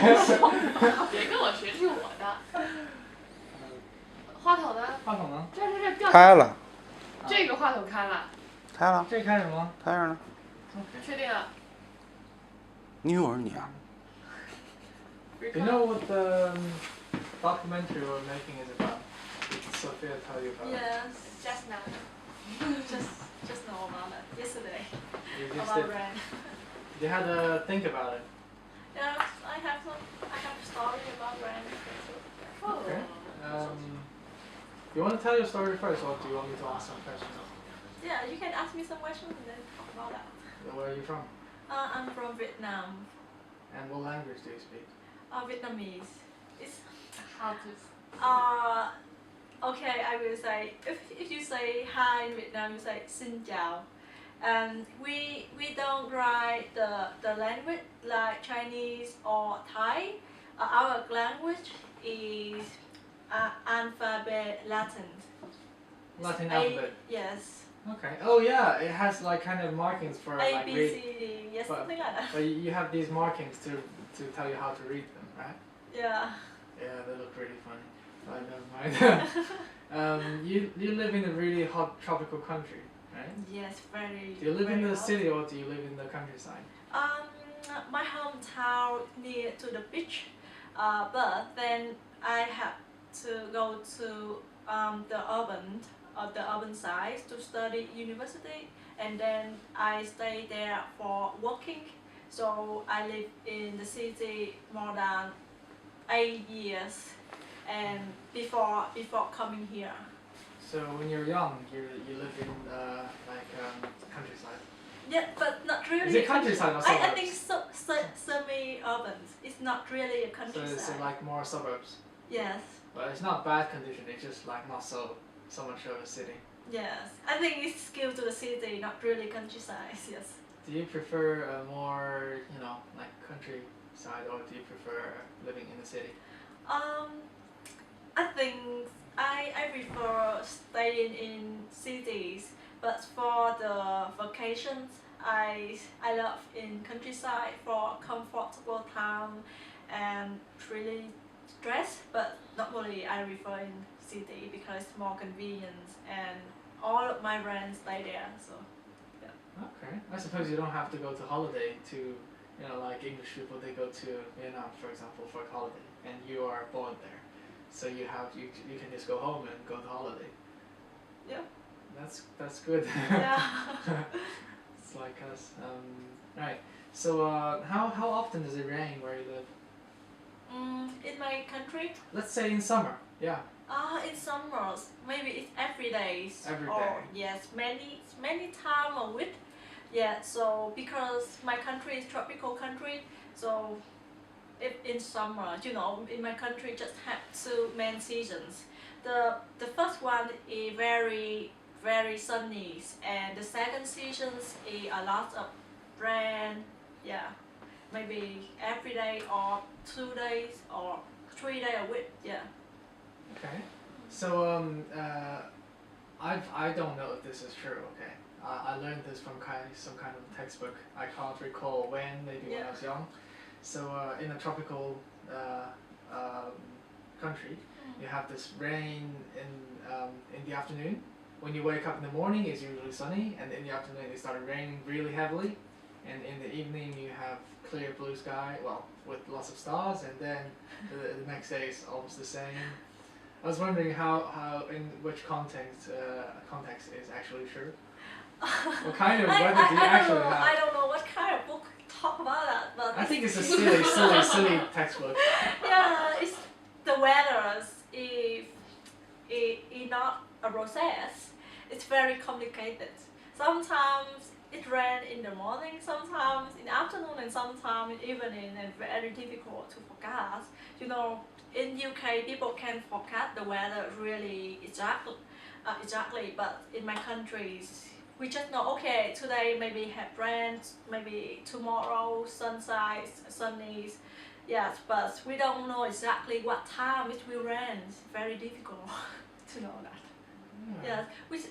别跟我学，这是我的。话筒呢？话筒呢？这开了。这个话筒开了。开了。这开着吗？开着呢。确定啊？你有你啊。You know what the documentary we're making is about? Did Sophia tell you about it? Yes, just now. just know about it yesterday. You just About did. brand. You had to think about it. Yes, I have a story about brand. Oh. Okay. You want to tell your story first, or do you want me to ask some questions? Yeah, you can ask me some questions and then talk about that. Where are you from? I'm from Vietnam. And what language do you speak? Vietnamese. It's How to? okay. I will say if you say hi in Vietnam, you say xin chào. And we don't write the language like Chinese or Thai. Our language is alphabet Latin. Latin alphabet. Yes. Okay. Oh yeah, it has like kind of markings for A like B read. C D. Yes, but- something like that. But you have these markings to tell you how to read them, right? Yeah. Yeah, they look really funny. But never mind. You live in a really hot tropical country, right? Yes, very. Do you live in very the hot. city or do you live in the countryside? My hometown near to the beach, but then I have to go to the urban side to study university, and then I stay there for working. So I live in the city more than 8 years, and before coming here. So when you're young, you live in countryside. Yeah, but not really. Is it countryside or I suburbs? think semi-urban. It's not really a So countryside. it's like more suburbs. Yes. But it's not bad condition. It's just like not so much of a city. Yes. I think it's skilled to the city, not really countryside. Yes. Do you prefer a more like countryside, or do you prefer living in the city? I think I prefer staying in cities, but for the vacations, I love in countryside for comfortable time and really stress. But normally I prefer in city because it's more convenient and all of my friends stay there. So Okay. I suppose you don't have to go to holiday to, like English people, they go to Vietnam, for example, for a holiday, and you are born there, so you can just go home and go to holiday. yeah. That's good. Yeah. It's like us. Right. So how often does it rain where you live? In my country, Let's say in summer. Yeah. in summers, maybe it's every day. Every or, day. Yes, many time a week. Yeah, so because my country is tropical country, so if in summer, in my country just have two main seasons. The first one is very sunny, and the second season is a lot of rain. Yeah, maybe every day or 2 days or 3 days a week. Yeah. Okay. So I don't know if this is true. Okay. I learned this from some kind of textbook. I can't recall when. Maybe when I was young. So in a tropical country, you have this rain in the afternoon. When you wake up in the morning, it's usually sunny, and in the afternoon it started raining really heavily, and in the evening you have clear blue sky, well, with lots of stars, and then the next day is almost the same. I was wondering how in which context is actually true. What kind of weather do you actually have? I don't know what kind of book talk about that, but I think it's a silly textbook. yeah, it's the weather. If not a process, it's very complicated. Sometimes it rains in the morning, sometimes in the afternoon, and sometimes in evening, and very difficult to forecast. In UK, people can forecast the weather really exactly, but in my countries, we just know, okay, today maybe have rain, maybe tomorrow sunshine, sunny. Yes, but we don't know exactly what time it will rain. It's very difficult to know that. Yes, which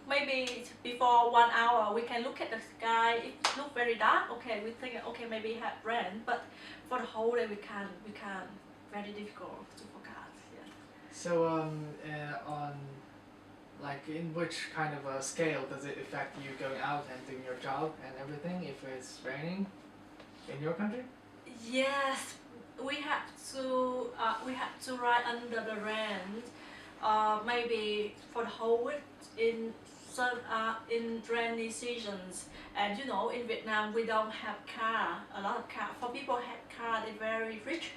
maybe before 1 hour we can look at the sky. If it look very dark, okay, we think okay maybe have rain. But for the whole day we can very difficult to forecast. Yes. So on like in which kind of a scale does it affect you going out and doing your job and everything if it's raining in your country? Yes, we have to ride under the rain. Maybe for the whole week in rainy seasons. And in Vietnam we don't have car. A lot of car. For people have car, they're very rich.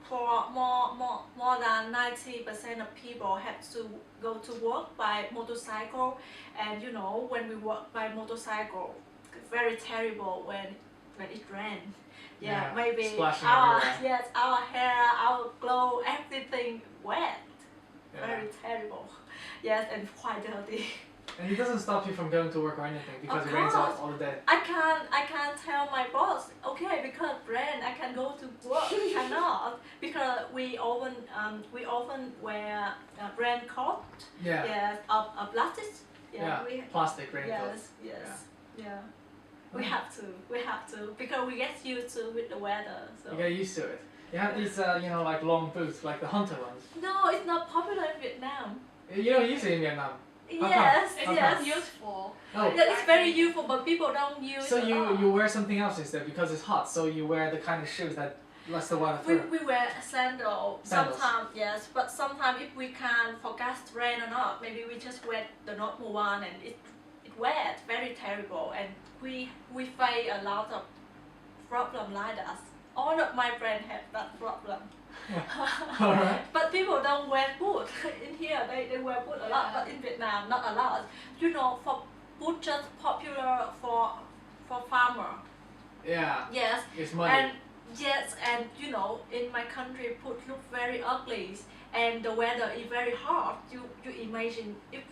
For more than 90% of people have to go to work by motorcycle. And when we work by motorcycle, it's very terrible when it rains. Yeah, maybe splashing our everywhere. our hair, our clothes, everything wet. Yeah. Very terrible. Yes, and quite dirty. And it doesn't stop you from going to work or anything because Of it rains course. all the day. I can't tell my boss, okay, because rain I can go to work. Cannot, because we often wear raincoat. Yeah. Yes, of plastic. Yeah. We, Plastic raincoat. yes, yeah. We have to, because we get used to with the weather. So. You get used to it. You have these, like long boots, like the hunter ones. No, it's not popular in Vietnam. You don't use it in Vietnam. How come? Yes, It's Okay. not yes. useful. Oh. Yeah, it's very useful, but people don't use So it a lot. you wear something else instead because it's hot. So you wear the kind of shoes that lets the water We, through. we wear sandals. Sandals. Sometimes, yes, but sometimes if we can't forecast rain or not, maybe we just wear the normal one and it wet, very terrible, and we face a lot of problem like that. All of my friends have that problem. Alright. But people don't wear boots. In here they wear boots a lot, but in Vietnam not a lot. For boots just popular for farmer. Yeah. Yes. It's muddy. And yes, and in my country, food look very ugly, and the weather is very hot. You imagine if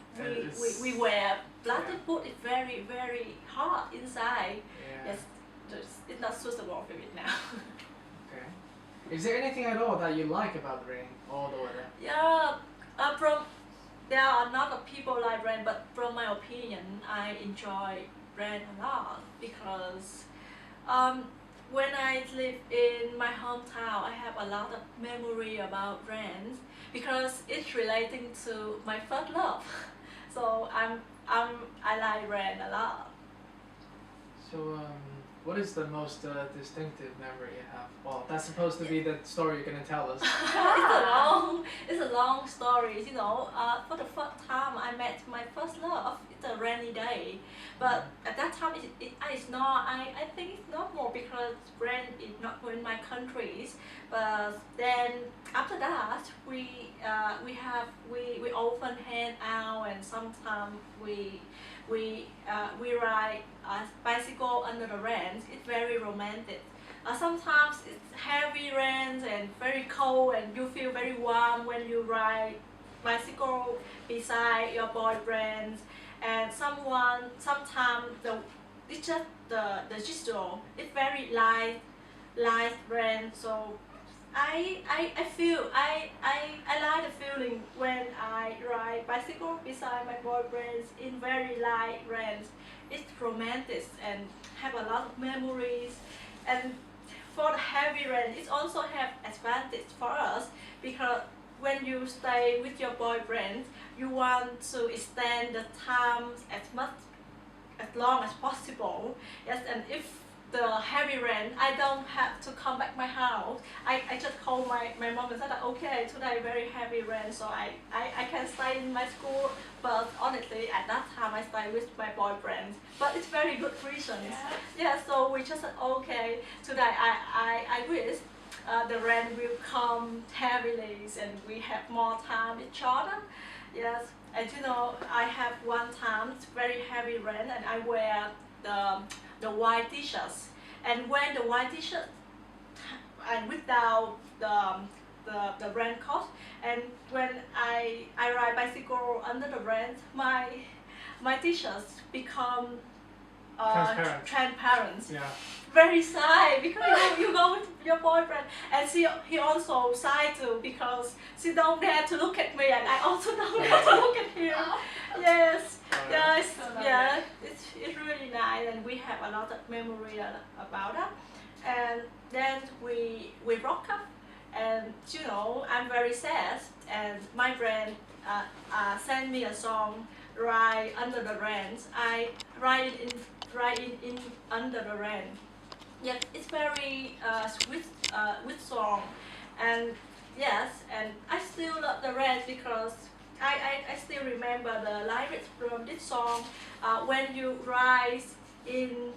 we wear plastic food, it's very very hot inside. Yeah. Yes, it's not suitable for Vietnam. Okay. Is there anything at all that you like about the rain or the weather? Yeah, there are a lot of people like rain, but from my opinion, I enjoy rain a lot because when I live in my hometown, I have a lot of memory about rain because it's relating to my first love. So I like rain a lot. So what is the most distinctive memory you have? Well, that's supposed to be the story you're gonna tell us. It's a long story. For the first time I met my first love, it's a rainy day. But at that time, it's not. I think it's normal because rain is not in my countries. But then after that, we often hang out, and sometimes we ride a bicycle under the rain. It's very romantic. Sometimes it's heavy rain and very cold, and you feel very warm when you ride bicycle beside your boyfriend. And sometimes it's just the gesture. It's very light rain. So I like the feeling when I ride bicycle beside my boyfriend in very light rain. It's romantic and have a lot of memories. And for the heavy rain, it also have advantage for us because when you stay with your boyfriend, you want to extend the time as long as possible. Yes, and if the heavy rain, I don't have to come back my house. I just call my mom and said that okay, today very heavy rain, so I can stay in my school. But honestly, at that time I stay with my boyfriend. But it's very good reasons. Yeah, so we just said okay, today I wish the rain will come heavily and we have more time with each other. Yes, and I have one time it's very heavy rain and I wear the white t-shirts, and when the white t-shirt and without the raincoat, and when I ride bicycle under the rain, my t-shirts become Transparent. transparent. Yeah. Very shy because you go with your boyfriend, and he also shy too because she don't dare to look at me, and I also don't dare to look at him. Yes, yes, So yeah. It's really nice, and we have a lot of memory about that. And then we broke up, and you know I'm very sad, and my friend sent me a song right under the rain. I write it in under the rain. Yeah, it's very sweet song, and yes, and I still love the rest because I still remember the lyrics from this song. When you rise in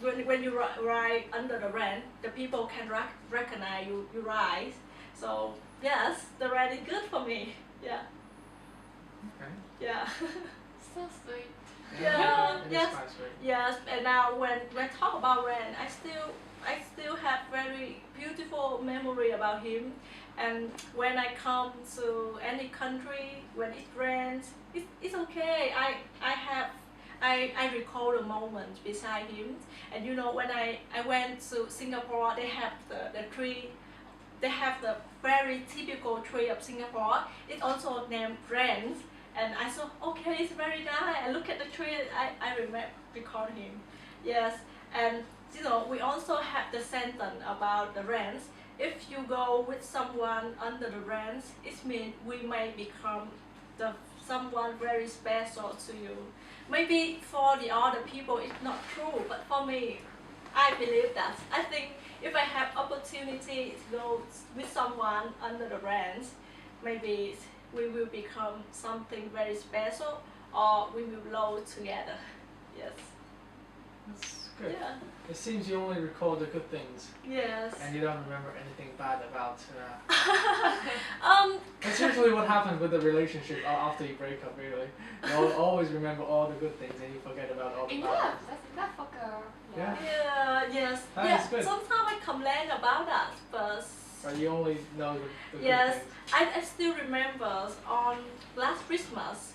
when you ride under the rain, the people can recognize you rise. So yes, the rain is good for me. Yeah, Okay. yeah. So sweet. Yeah, It is yes. quite sweet. Yes, and now when talk about rain, I still have very beautiful memory about him. And when I come to any country, when it rains, it's okay. I recall the moment beside him. And you know when I went to Singapore, they have the tree. They have the very typical tree of Singapore. It's also named Friends. And I saw, okay, it's very nice. I look at the tree, I recall him. Yes, and you know, we also have the sentence about the rents. If you go with someone under the rents, it means we may become someone very special to you. Maybe for the other people it's not true, but for me, I believe that. I think if I have opportunity to go with someone under the rents, maybe we will become something very special, or we will grow together. Yes. That's good. Yeah. It seems you only recall the good things Yes. and you don't remember anything bad about. Um. That's usually what happens with the relationship after you break up. Really, you always remember all the good things and you forget about all the bad Enough. things. That's enough for girl. Yeah. Yeah. Yes. That Yeah. is good. Sometimes I complain about that, but But you only know the good yes, things. I still remember on last Christmas,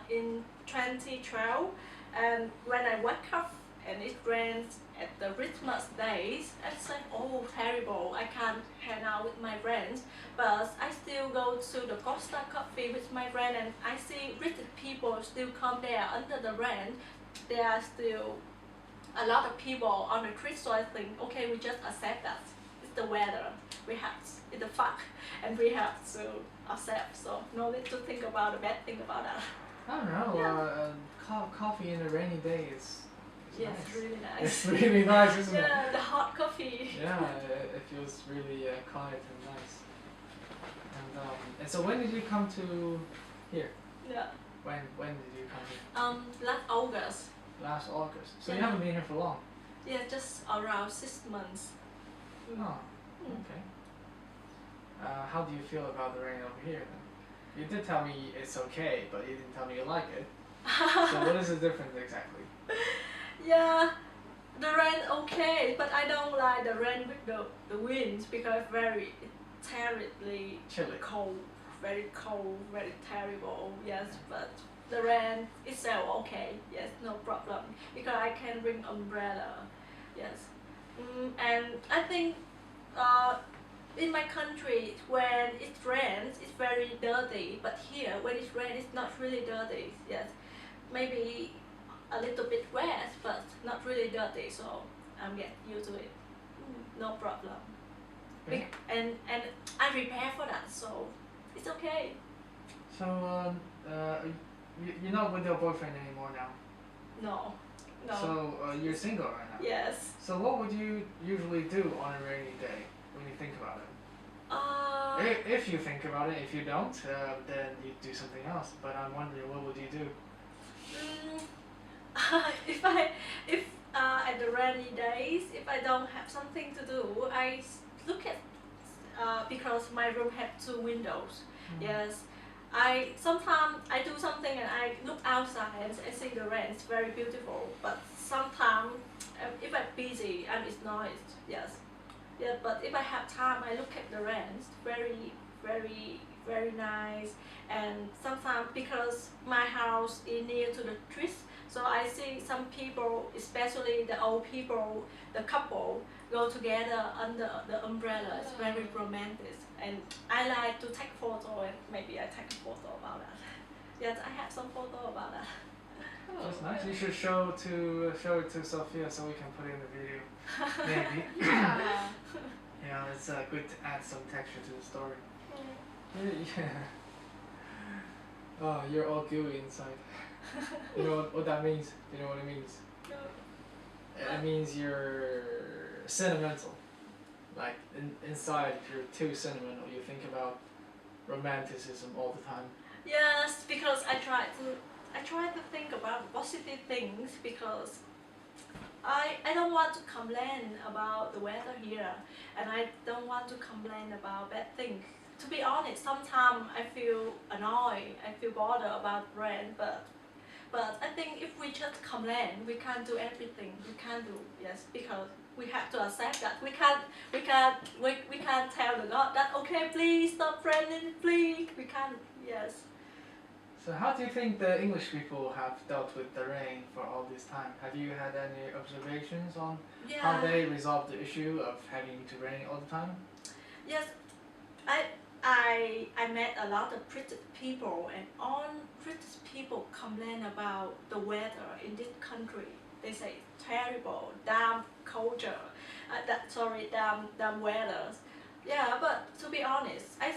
in 2012, and when I woke up and it rains at the Christmas days, I said, oh terrible, I can't hang out with my friends, but I still go to the Costa Coffee with my friend, and I see rich people still come there under the rain. There are still a lot of people on the street, so I think, okay, we just accept that. It's the weather. We have it's a fact, and we have to accept. So no need to think about the bad thing about that. I don't know. Yeah. Coffee in a rainy day is Yes, nice. really nice. It's really nice, isn't it? Yeah, the hot coffee. Yeah, it feels really quiet and nice. And so when did you come to here? Yeah. When did you come here? Last August. Last August. So you Yeah. haven't been here for long. Yeah, just around 6 months. Oh, Mm. okay. How do you feel about the rain over here then? You did tell me it's okay, but you didn't tell me you like it. So what is the difference exactly? Yeah, the rain okay, but I don't like the rain with the winds because it's terribly Chilly. cold, very terrible. Yes, but the rain itself okay. Yes, no problem because I can bring umbrella. Yes, and I think in my country when it rains it's very dirty, but here when it rains it's not really dirty. Yes, maybe a little bit wet, but not really dirty, so I'm get used to it. No problem. Okay. And I prepare for that, so it's okay. So you're not with your boyfriend anymore now. No, no. So you're single right now. Yes. So what would you usually do on a rainy day when you think about it? If you think about it, if you don't, then you do something else. But I'm wondering, what would you do? If at the rainy days, if I don't have something to do, I look at because my room have 2 windows. Yes, sometimes I do something and I look outside and I see the rain. It's very beautiful. But sometimes if I'm busy, it's noise. Yes, yeah. But if I have time, I look at the rain. It's very nice. And sometimes because my house is near to the trees, So I see some people, especially the old people, the couple, go together under the umbrella. It's very romantic, and I like to take photo, and maybe I take a photo about that. Yes, I have some photo about that. That's nice. You should show it to Sophia so we can put it in the video. Maybe. Yeah. Yeah, it's good to add some texture to the story. Yeah. Oh, you're all gooey inside. You know what that means? Do you know what it means? It means you're sentimental. Like inside, you're too sentimental. You think about romanticism all the time. Yes, because I try to think about positive things because I don't want to complain about the weather here, and I don't want to complain about bad things. To be honest, sometimes I feel annoyed, I feel bothered about rain, but I think if we just complain, we can't do everything. We can't do, yes, because we have to accept that. We can't tell the God that okay, please stop raining, please. We can't, yes. So how do you think the English people have dealt with the rain for all this time? Have you had any observations on how Yeah. they resolve the issue of having to rain all the time? Yes, I met a lot of British people, and all British people complain about the weather in this country. They say terrible, damn culture, damn weather. Yeah, but to be honest, I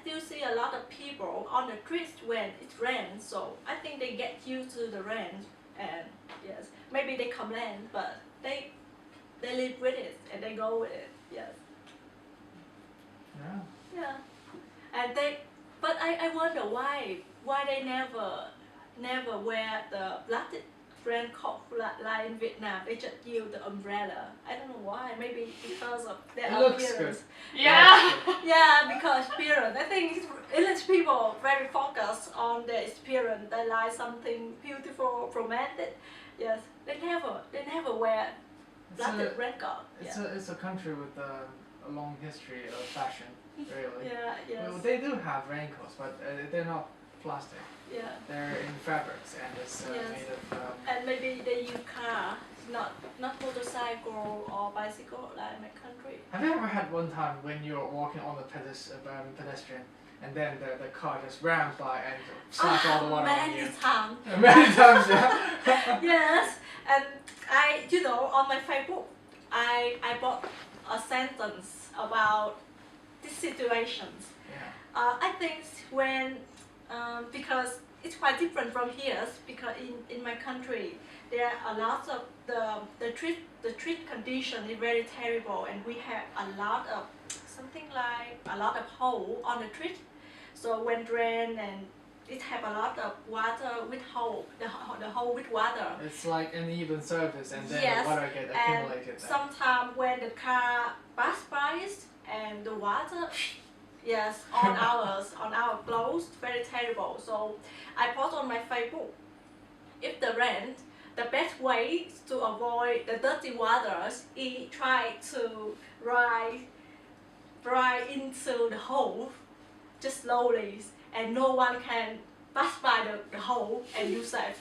still see a lot of people on the streets when it rains. So I think they get used to the rain, and yes, maybe they complain, but they live with it and they go with it. Yes. Yeah. Yeah, and but I wonder why they never wear the plastic raincoat like in Vietnam. They just use the umbrella. I don't know why. Maybe because of their It looks appearance. Yeah. Yeah, because appearance. I think English people very focused on their experience. They like something beautiful, romantic. Yes, they never wear plastic raincoat. It's a country with a long history of fashion, really. Yeah. Yes. Well, they do have raincoats, but they're not plastic. Yeah. They're in fabrics, and it's Yes. made of. And maybe they use car, not motorcycle or bicycle like my country. Have you ever had one time when you're walking on the pedestrian, and then the car just rams by and slaps all the water on you? Many times. Many times, yeah. Yes, and on my Facebook, I bought a sentence about these situations. Yeah. I think when because it's quite different from here, because in my country there are a lot of the street condition is very terrible, and we have a lot of hole on the street. So when rain, and it have a lot of water with hole, the hole with water. It's like an even surface, and then Yes, the water get accumulated there. Sometimes when the car pass by and the water, yes, on our clothes, very terrible. So I post on my Facebook. If the rain, the best way to avoid the dirty waters is try to ride into the hole just slowly, and no one can pass by the hole, and you safe.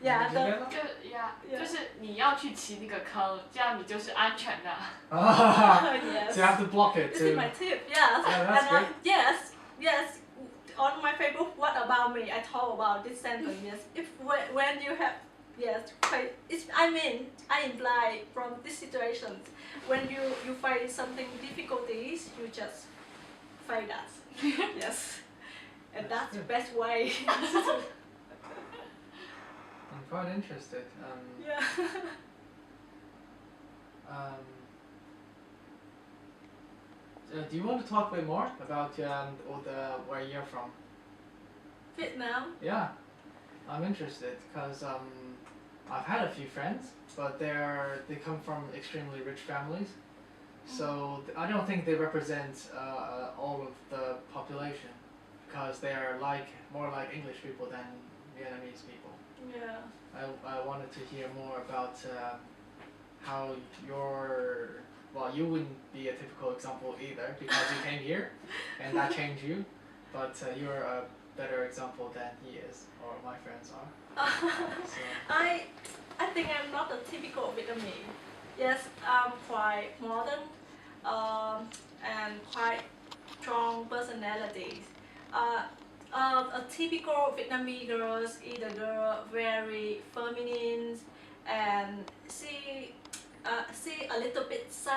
Yeah, Did you get that? 就就是你要去骑那个坑，这样你就是安全的。 yes. So you have to block it This too. is my tip, yes. Yeah, that's And good. yes. On my Facebook, what about me? I talk about this sentence. Yes, if when you have, yes, I imply from this situation, when you face something difficulties, you just face that. Yes, and that's the best way. I'm quite interested. Yeah. Do you want to talk a bit more about where you're from? Vietnam. Yeah, I'm interested because I've had a few friends, but they come from extremely rich families, so I don't think they represent all of the population, because they are more like English people than Vietnamese people. Yeah. I wanted to hear more about how you wouldn't be a typical example either, because you came here and that changed you, but you're a better example than he is, or my friends are. So, I think I'm not a typical Vietnamese. Yes, I'm quite modern and quite strong personalities. A typical Vietnamese girl is a girl very feminine and she a little bit sad.